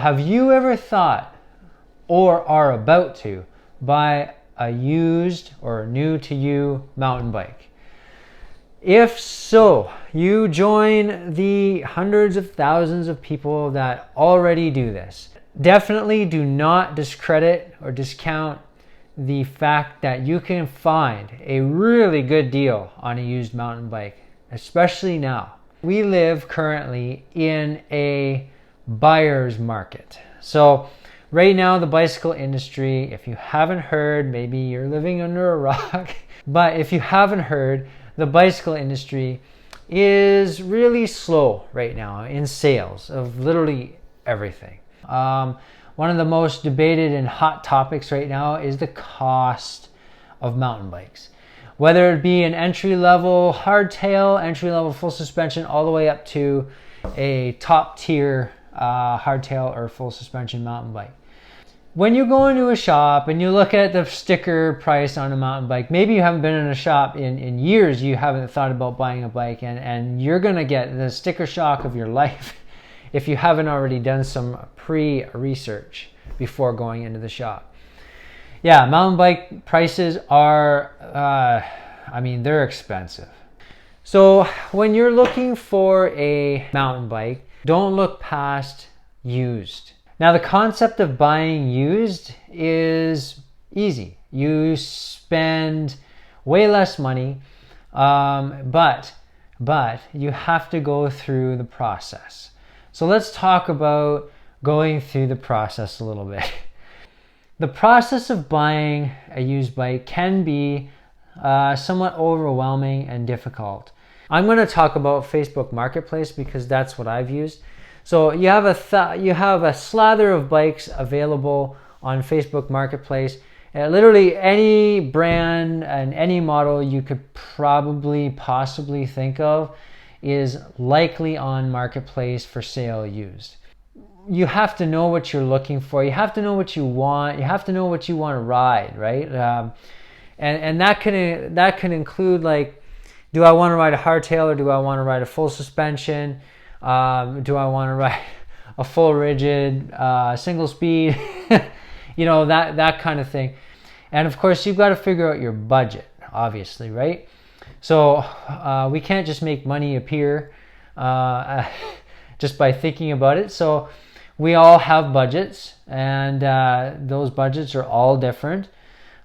Have you ever thought or are about to buy a used or new to you mountain bike? If so, you join the hundreds of thousands of people that already do this. Definitely do not discredit or discount the fact that you can find a really good deal on a used mountain bike, especially now. We live currently in a buyer's market. So right now, the bicycle industry, if you haven't heard, maybe you're living under a rock, but if you haven't heard, the bicycle industry is really slow right now in sales of literally everything. One of the most debated and hot topics right now is the cost of mountain bikes. Whether it be an entry-level hardtail, entry-level full suspension, all the way up to a top-tier hardtail or full suspension mountain bike. When you go into a shop and you look at the sticker price on a mountain bike, maybe you haven't been in a shop in years, you haven't thought about buying a bike, and you're going to get the sticker shock of your life if you haven't already done some pre-research before going into the shop. Yeah, mountain bike prices are, they're expensive. So when you're looking for a mountain bike, don't look past used. Now, the concept of buying used is easy. You spend way less money, but you have to go through the process. So let's talk about going through the process a little bit. The process of buying a used bike can be somewhat overwhelming and difficult. I'm going to talk about Facebook Marketplace because that's what I've used. So you have a slather of bikes available on Facebook Marketplace. Literally any brand and any model you could possibly think of is likely on Marketplace for sale used. You have to know what you're looking for. You have to know what you want. You have to know what you want to ride, right? And that can include, like, do I want to ride a hardtail or do I want to ride a full suspension? Do I want to ride a full rigid, single speed? that kind of thing. And of course, you've got to figure out your budget, obviously, right? So we can't just make money appear just by thinking about it. So we all have budgets, and those budgets are all different.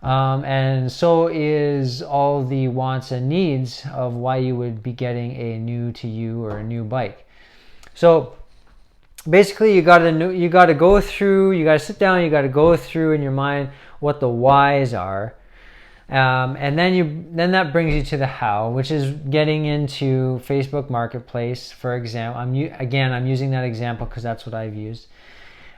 And so is all the wants and needs of why you would be getting a new to you or a new bike. So basically, you got to sit down, you got to go through in your mind what the whys are, and then that brings you to the how, which is getting into Facebook Marketplace, for example. I'm using that example because that's what I've used,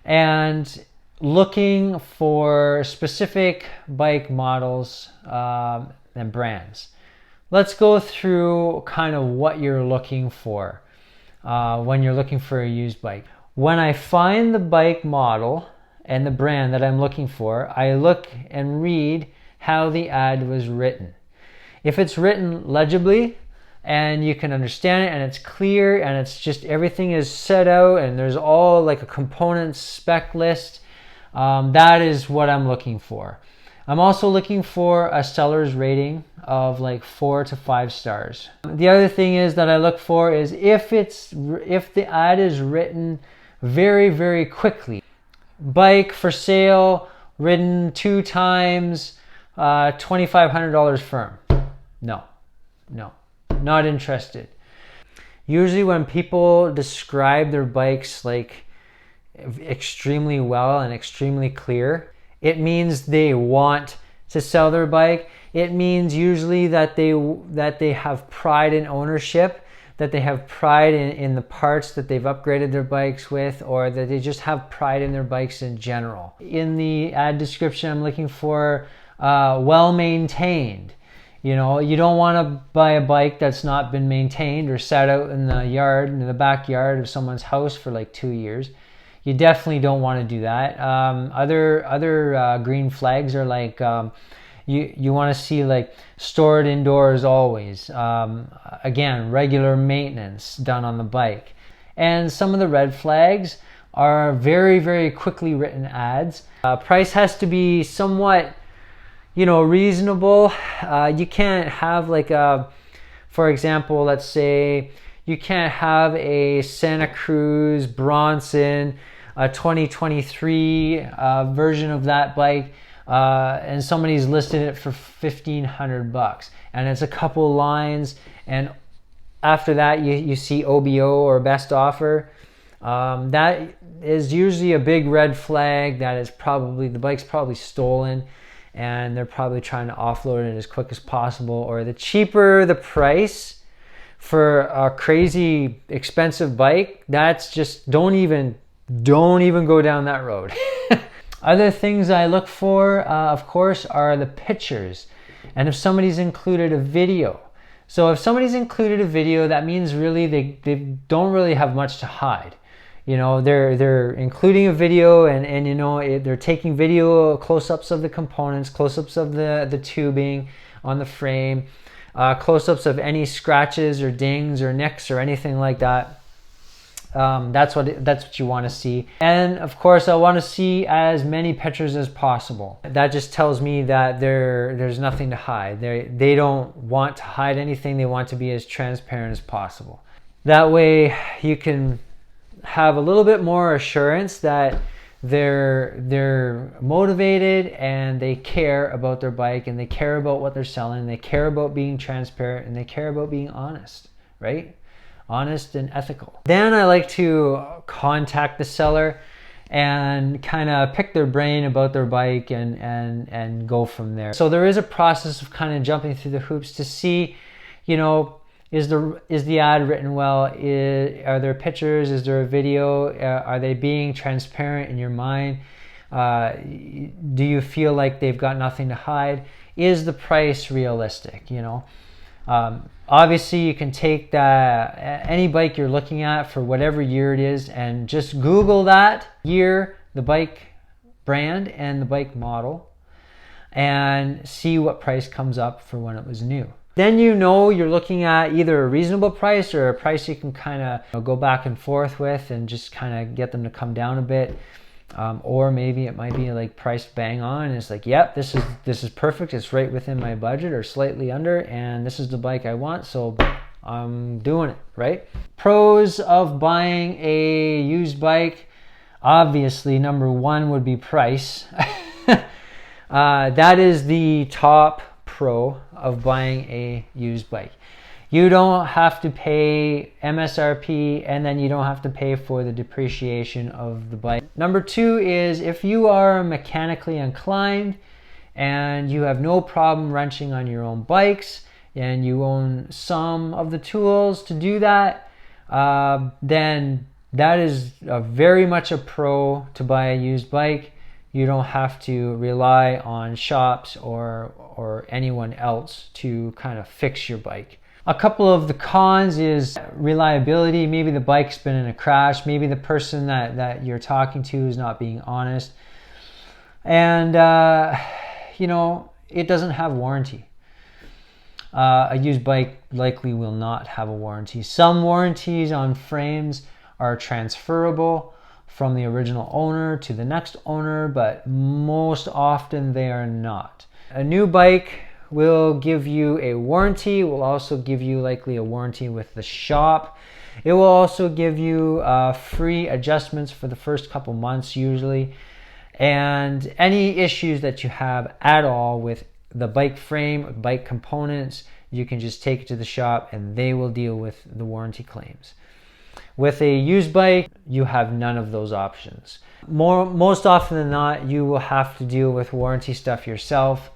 and looking for specific bike models and brands. Let's go through kind of what you're looking for when you're looking for a used bike. When I find the bike model and the brand that I'm looking for, I look and read how the ad was written. If it's written legibly and you can understand it and it's clear and it's just everything is set out and there's all like a component spec list, that is what I'm looking for. I'm also looking for a seller's rating of like 4 to 5 stars. The other thing is that I look for is if the ad is written very, very quickly. Bike for sale, ridden 2 times, $2,500 firm. No, not interested. Usually when people describe their bikes like extremely well and extremely clear, it means they want to sell their bike. It means usually that they have pride in ownership, that they have pride in the parts that they've upgraded their bikes with, or that they just have pride in their bikes in general. In the ad description, I'm looking for well maintained. You don't want to buy a bike that's not been maintained or sat out in the backyard of someone's house for like 2 years. You definitely don't want to do that. Other green flags are like you want to see like stored indoors always. Again, regular maintenance done on the bike. And some of the red flags are very, very quickly written ads. Price has to be somewhat, reasonable. You can't have like for example, let's say you can't have a Santa Cruz Bronson, a 2023 version of that bike, and somebody's listed it for $1,500, and it's a couple lines, and after that you see OBO or best offer. That is usually a big red flag that is probably, the bike's probably stolen, and they're probably trying to offload it as quick as possible. Or the cheaper the price for a crazy expensive bike, that's just, don't even go down that road. Other things I look for, of course, are the pictures, and if somebody's included a video. So if somebody's included a video, that means really they don't really have much to hide. They're including a video, and they're taking video close-ups of the components, close-ups of the tubing on the frame, close-ups of any scratches or dings or nicks or anything like that. That's what you want to see. And of course, I want to see as many pictures as possible. That just tells me that there's nothing to hide. They don't want to hide anything. They want to be as transparent as possible. That way you can have a little bit more assurance that they're motivated and they care about their bike, and they care about what they're selling, they care about being transparent, and they care about being honest, right? Honest and ethical. Then I like to contact the seller and kind of pick their brain about their bike and go from there. So there is a process of kind of jumping through the hoops to see, is the ad written well? Are there pictures? Is there a video? Are they being transparent in your mind? Do you feel like they've got nothing to hide? Is the price realistic? Obviously, you can take any bike you're looking at for whatever year it is, and just Google that year, the bike brand and the bike model, and see what price comes up for when it was new. Then you're looking at either a reasonable price or a price you can kind of go back and forth with and just kind of get them to come down a bit. Or maybe it might be like priced bang on, and it's like, yep, this is perfect, it's right within my budget or slightly under, and this is the bike I want, so I'm doing it, right? Pros of buying a used bike, obviously number one would be price. That is the top pro of buying a used bike. You don't have to pay MSRP, and then you don't have to pay for the depreciation of the bike. Number two is, if you are mechanically inclined and you have no problem wrenching on your own bikes, and you own some of the tools to do that, then that is very much a pro to buy a used bike. You don't have to rely on shops or anyone else to kind of fix your bike. A couple of the cons is reliability. Maybe the bike's been in a crash. Maybe the person that you're talking to is not being honest. And, it doesn't have warranty. A used bike likely will not have a warranty. Some warranties on frames are transferable from the original owner to the next owner, but most often they are not. A new bike will give you a warranty, will also give you likely a warranty with the shop. It will also give you free adjustments for the first couple months usually. And any issues that you have at all with the bike frame, bike components, you can just take it to the shop and they will deal with the warranty claims. With a used bike, you have none of those options. Most often than not, you will have to deal with warranty stuff yourself,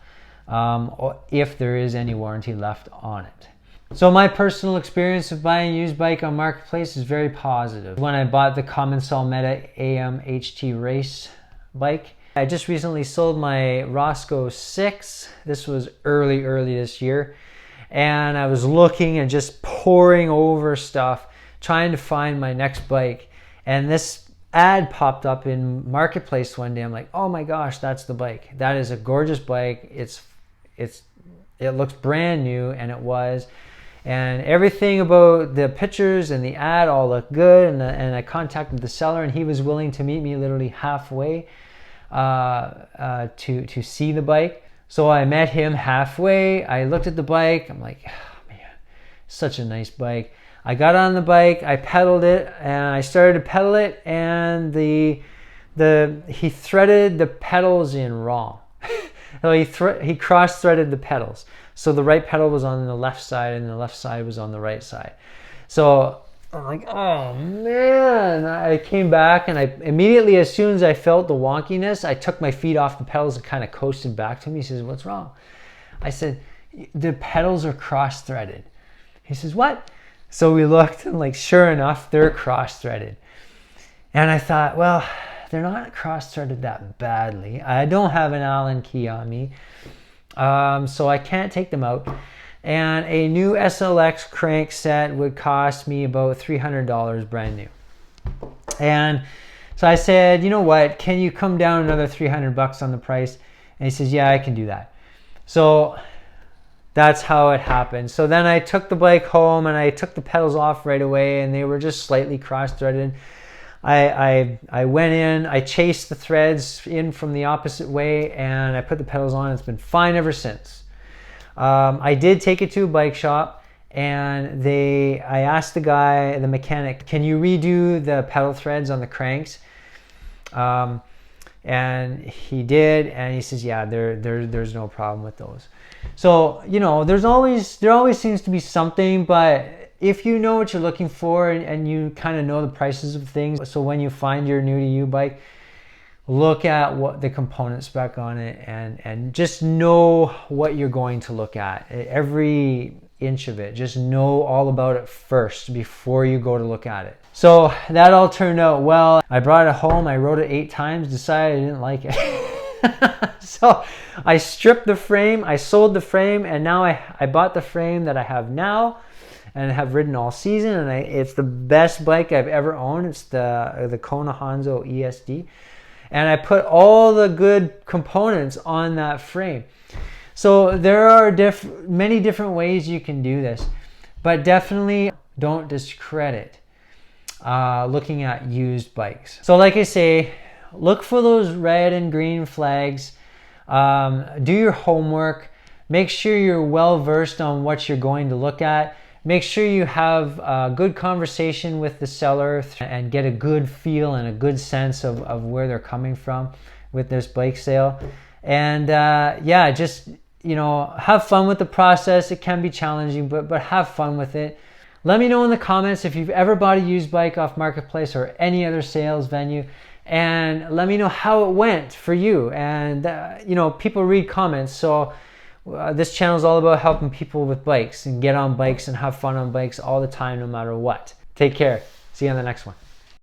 or if there is any warranty left on it. So my personal experience of buying a used bike on Marketplace is very positive. When I bought the Commencal Meta AM HT race bike, I just recently sold my Roscoe 6. This was early this year. And I was looking and just poring over stuff, trying to find my next bike. And this ad popped up in Marketplace one day. I'm like, oh my gosh, that's the bike. That is a gorgeous bike. It looks brand new, and it was. And everything about the pictures and the ad all looked good. And I contacted the seller, and he was willing to meet me literally halfway to see the bike. So I met him halfway. I looked at the bike. I'm like, oh, man, such a nice bike. I got on the bike, I pedaled it, and I started to pedal it, and he threaded the pedals in wrong. So he cross-threaded the pedals. So the right pedal was on the left side, and the left side was on the right side. So I'm like, oh man. I came back, and I immediately, as soon as I felt the wonkiness, I took my feet off the pedals and kind of coasted back to him. He says, what's wrong? I said, the pedals are cross-threaded. He says, what? So we looked, and like, sure enough, they're cross-threaded. And I thought, well, they're not cross-threaded that badly. I don't have an Allen key on me, so I can't take them out. And a new SLX crank set would cost me about $300 brand new. And so I said, you know what, can you come down another $300 on the price? And he says, yeah, I can do that. So that's how it happened. So then I took the bike home, and I took the pedals off right away, and they were just slightly cross-threaded. I went in, I chased the threads in from the opposite way, and I put the pedals on. It's been fine ever since. I did take it to a bike shop, and I asked the guy, the mechanic, can you redo the pedal threads on the cranks? And he did, and he says, yeah, there's no problem with those. So, you know, there always seems to be something, but if you know what you're looking for, and you kind of know the prices of things, so when you find your new to you bike, look at what the component spec on it, and just know what you're going to look at. Every inch of it, just know all about it first before you go to look at it. So that all turned out well. I brought it home, I rode it 8 times, decided I didn't like it. So I stripped the frame, I sold the frame, and now I bought the frame that I have now and have ridden all season, and it's the best bike I've ever owned. It's the Kona Hanzo ESD, and I put all the good components on that frame. So there are many different ways you can do this, but definitely don't discredit looking at used bikes. So like I say, look for those red and green flags. Do your homework. Make sure you're well versed on what you're going to look at. Make sure you have a good conversation with the seller and get a good feel and a good sense of where they're coming from with this bike sale. And yeah, just, you know, have fun with the process. It can be challenging, but have fun with it. Let me know in the comments if you've ever bought a used bike off Marketplace or any other sales venue, and let me know how it went for you. And you know, people read comments, so this channel is all about helping people with bikes and get on bikes and have fun on bikes all the time, no matter what. Take care. See you on the next one.